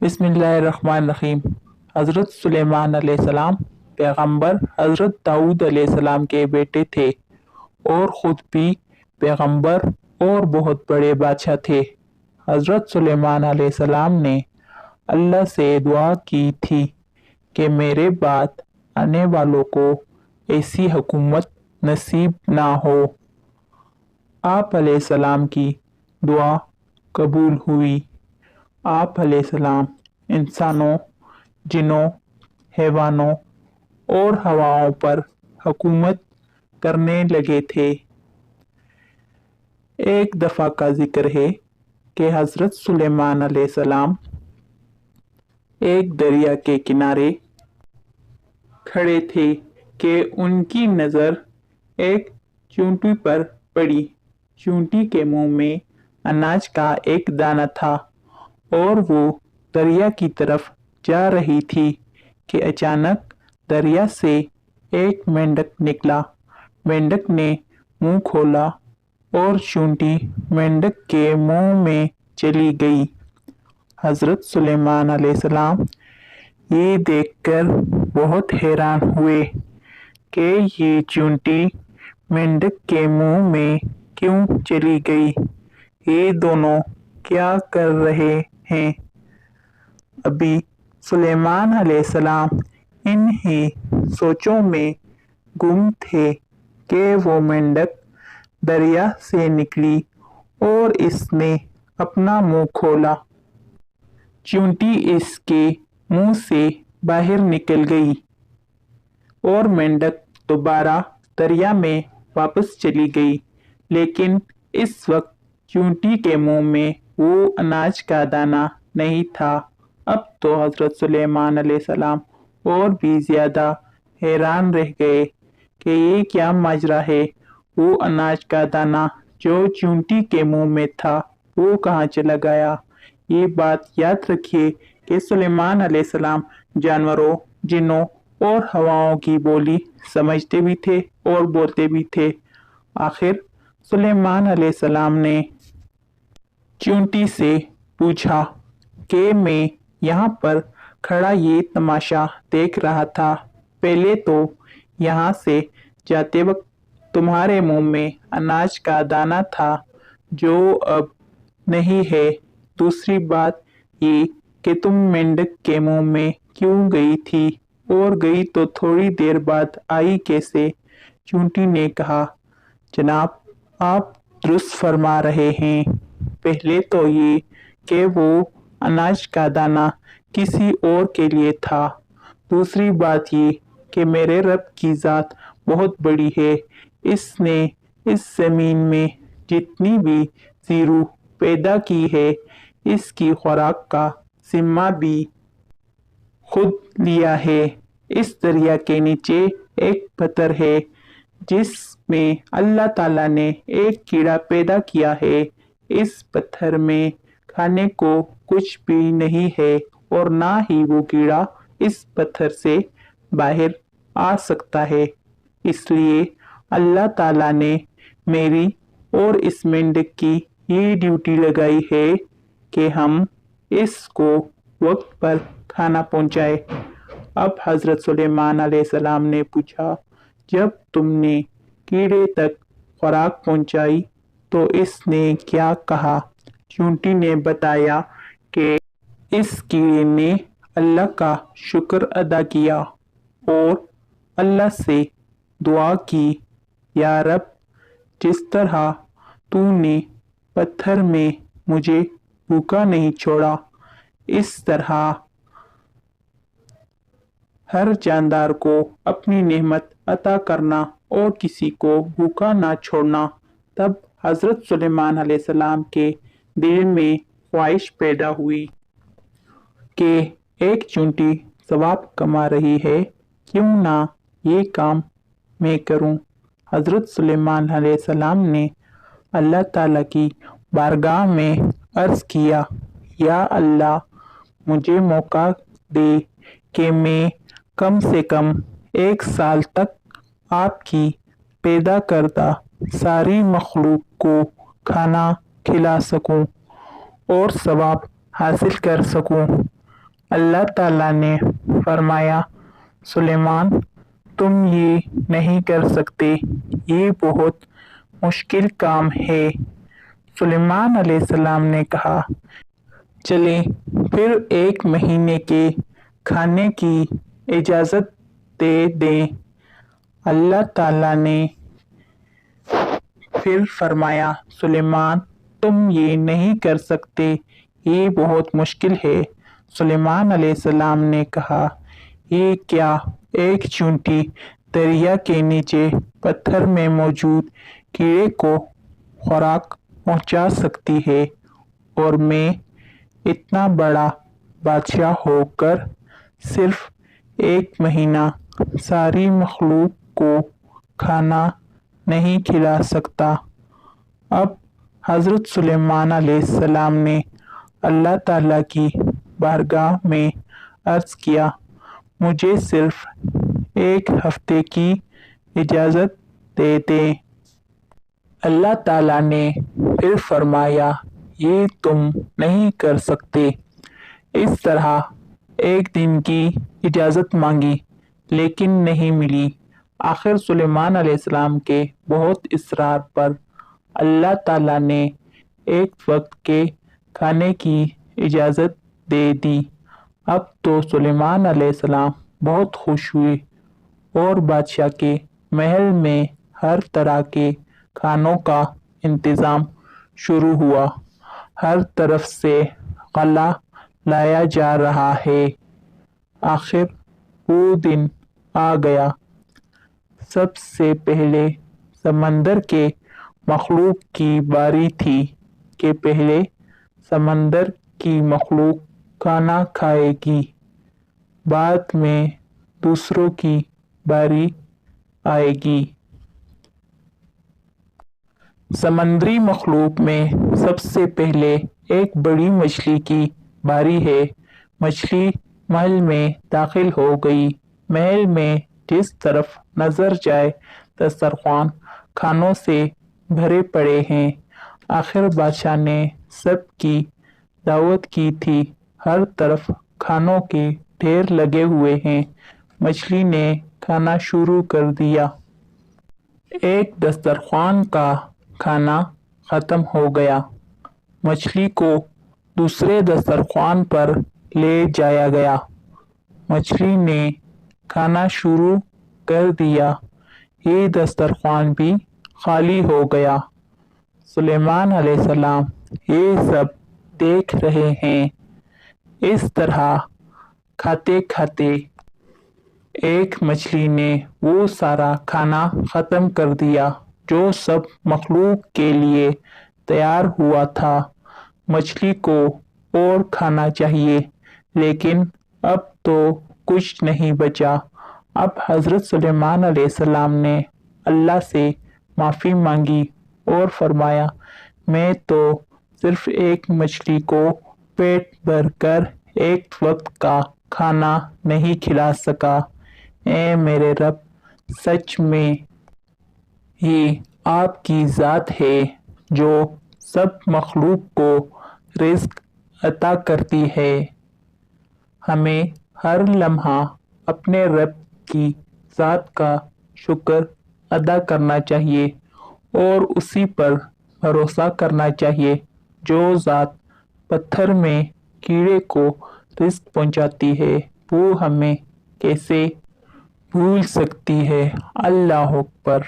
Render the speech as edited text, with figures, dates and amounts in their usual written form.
बिस्मिल्लाहिर्रहमानिर्रहीम। हज़रत सुलेमान अलैहिस्सलाम पैगंबर हज़रत दाऊद अलैहिस्सलाम के बेटे थे और खुद भी पैगंबर और बहुत बड़े बादशाह थे। हज़रत सुलेमान अलैहिस्सलाम ने अल्लाह से दुआ की थी कि मेरे बाद आने वालों को ऐसी हुकूमत नसीब ना हो। आप अलैहिस्सलाम की दुआ कबूल हुई। आप अलैहिस्सलाम इंसानों, जिन्नों, हैवानों और हवाओं पर हुकूमत करने लगे थे। एक दफ़ा का जिक्र है कि हज़रत सुलेमान अलैहिस्सलाम एक दरिया के किनारे खड़े थे कि उनकी नज़र एक चींटी पर पड़ी। चींटी के मुंह में अनाज का एक दाना था और वो दरिया की तरफ जा रही थी कि अचानक दरिया से एक मेंढक निकला। मेंढक ने मुंह खोला और चींटी मेंढक के मुंह में चली गई। हज़रत सुलेमान अलैहिस्सलाम ये देखकर बहुत हैरान हुए कि ये चींटी मेंढक के मुंह में क्यों चली गई। ये दोनों क्या कर रहे हैं। अभी सुलेमान अलैहिस्सलाम इन ही सोचों में गुम थे कि वो मेंढक दरिया से निकली और इसने अपना मुंह खोला। चींटी इसके मुंह से बाहर निकल गई और मेंढक दोबारा दरिया में वापस चली गई। लेकिन इस वक्त चींटी के मुंह में वो अनाज का दाना नहीं था। अब तो हज़रत सुलेमान अलैहिस्सलाम और भी ज्यादा हैरान रह गए कि ये क्या माजरा है। वो अनाज का दाना जो चींटी के मुंह में था वो कहाँ चला गया। ये बात याद रखिए कि सुलेमान अलैहिस्सलाम जानवरों, जिन्नों और हवाओं की बोली समझते भी थे और बोलते भी थे। आखिर सुलेमान अलैहिस्सलाम ने चींटी से पूछा कि मैं यहाँ पर खड़ा ये तमाशा देख रहा था। पहले तो यहाँ से जाते वक्त तुम्हारे मुंह में अनाज का दाना था जो अब नहीं है। दूसरी बात ये कि तुम मेंढक के मुंह में क्यों गई थी और गई तो थोड़ी देर बाद आई कैसे। चींटी ने कहा, जनाब आप दुरुस्त फरमा रहे हैं। पहले तो ये कि वो अनाज का दाना किसी और के लिए था। दूसरी बात ये कि मेरे रब की ज़ात बहुत बड़ी है। इसने इस ज़मीन में जितनी भी ज़ीरू पैदा की है इसकी खुराक का जिम्मा भी खुद लिया है। इस दरिया के नीचे एक पत्थर है जिसमें अल्लाह ताला ने एक कीड़ा पैदा किया है। इस पत्थर में खाने को कुछ भी नहीं है और ना ही वो कीड़ा इस पत्थर से बाहर आ सकता है। इसलिए अल्लाह ताला ने मेरी और इस मेंढक की ये ड्यूटी लगाई है कि हम इसको वक्त पर खाना पहुंचाए। अब हज़रत सुलेमान अलैहिस्सलाम ने पूछा, जब तुमने कीड़े तक खुराक पहुंचाई तो इसने क्या कहा। चींटी ने बताया कि इस कीड़े ने अल्लाह का शुक्र अदा किया और अल्लाह से दुआ की, या रब जिस तरह तूने पत्थर में मुझे भूखा नहीं छोड़ा इस तरह हर जानदार को अपनी नेमत अता करना और किसी को भूखा ना छोड़ना। तब हज़रत सुलेमान अलैहिस्सलाम के दिल में ख्वाहिश पैदा हुई कि एक चींटी सवाब कमा रही है, क्यों ना ये काम मैं करूं। हज़रत सुलेमान अलैहिस्सलाम ने अल्लाह ताला की बारगाह में अर्ज़ किया, या अल्लाह मुझे मौका दे कि मैं कम से कम 1 साल तक आपकी पैदा करदा सारी मखलूक को खाना खिला सकूं और सवाब हासिल कर सकूं। اللہ تعالیٰ نے فرمایا سلیمان تم یہ نہیں کر سکتے، یہ بہت مشکل کام ہے۔ سلیمان علیہ السلام نے کہا چلیں پھر 1 مہینے کے کھانے کی اجازت دے دیں۔ اللہ تعالیٰ نے پھر فرمایا سلیمان تم یہ نہیں کر سکتے، یہ بہت مشکل ہے۔ سلیمان علیہ السلام نے کہا یہ کیا ایک چیونٹی دریا کے نیچے پتھر میں موجود کیڑے کو خوراک پہنچا سکتی ہے، اور میں اتنا بڑا بادشاہ ہو کر صرف 1 مہینہ ساری مخلوق کو کھانا نہیں کھلا سکتا۔ اب حضرت سلیمان علیہ السلام نے اللہ تعالیٰ کی بارگاہ میں عرض کیا مجھے صرف 1 ہفتے کی اجازت دے دیں۔ اللہ تعالیٰ نے پھر فرمایا یہ تم نہیں کر سکتے۔ اس طرح 1 دن کی اجازت مانگی لیکن نہیں ملی۔ آخر سلیمان علیہ السلام کے بہت اصرار پر اللہ تعالیٰ نے 1 وقت کے کھانے کی اجازت دے دی۔ اب تو سلیمان علیہ السلام بہت خوش ہوئے اور بادشاہ کے محل میں ہر طرح کے کھانوں کا انتظام شروع ہوا۔ ہر طرف سے غلہ لایا جا رہا ہے۔ آخر وہ دن آ گیا۔ سب سے پہلے سمندر کے مخلوق کی باری تھی کہ پہلے سمندر کی مخلوق کھانا کھائے گی، بعد میں دوسروں کی باری آئے گی۔ سمندری مخلوق میں سب سے پہلے ایک بڑی مچھلی کی باری ہے۔ مچھلی محل میں داخل ہو گئی۔ محل میں جس طرف نظر جائے دسترخوان کھانوں سے بھرے پڑے ہیں۔ آخر بادشاہ نے سب کی دعوت کی تھی، ہر طرف کھانوں کے ڈھیر لگے ہوئے ہیں۔ مچھلی نے کھانا شروع کر دیا۔ ایک دسترخوان کا کھانا ختم ہو گیا۔ مچھلی کو دوسرے دسترخوان پر لے جایا گیا۔ مچھلی نے کھانا شروع کر دیا، یہ دسترخوان بھی خالی ہو گیا۔ سلیمان علیہ السلام یہ سب دیکھ رہے ہیں۔ اس طرح کھاتے کھاتے ایک مچھلی نے وہ سارا کھانا ختم کر دیا جو سب مخلوق کے لیے تیار ہوا تھا۔ مچھلی کو اور کھانا چاہیے لیکن اب تو کچھ نہیں بچا۔ اب حضرت سلیمان علیہ السلام نے اللہ سے معافی مانگی اور فرمایا میں تو صرف 1 مچھلی کو پیٹ بھر کر 1 وقت کا کھانا نہیں کھلا سکا۔ اے میرے رب، سچ میں یہ آپ کی ذات ہے جو سب مخلوق کو رزق عطا کرتی ہے۔ ہمیں ہر لمحہ اپنے رب کی ذات کا شکر ادا کرنا چاہیے اور اسی پر بھروسہ کرنا چاہیے جو ذات پتھر میں کیڑے کو رزق پہنچاتی ہے وہ ہمیں کیسے بھول سکتی ہے۔ اللہ اکبر۔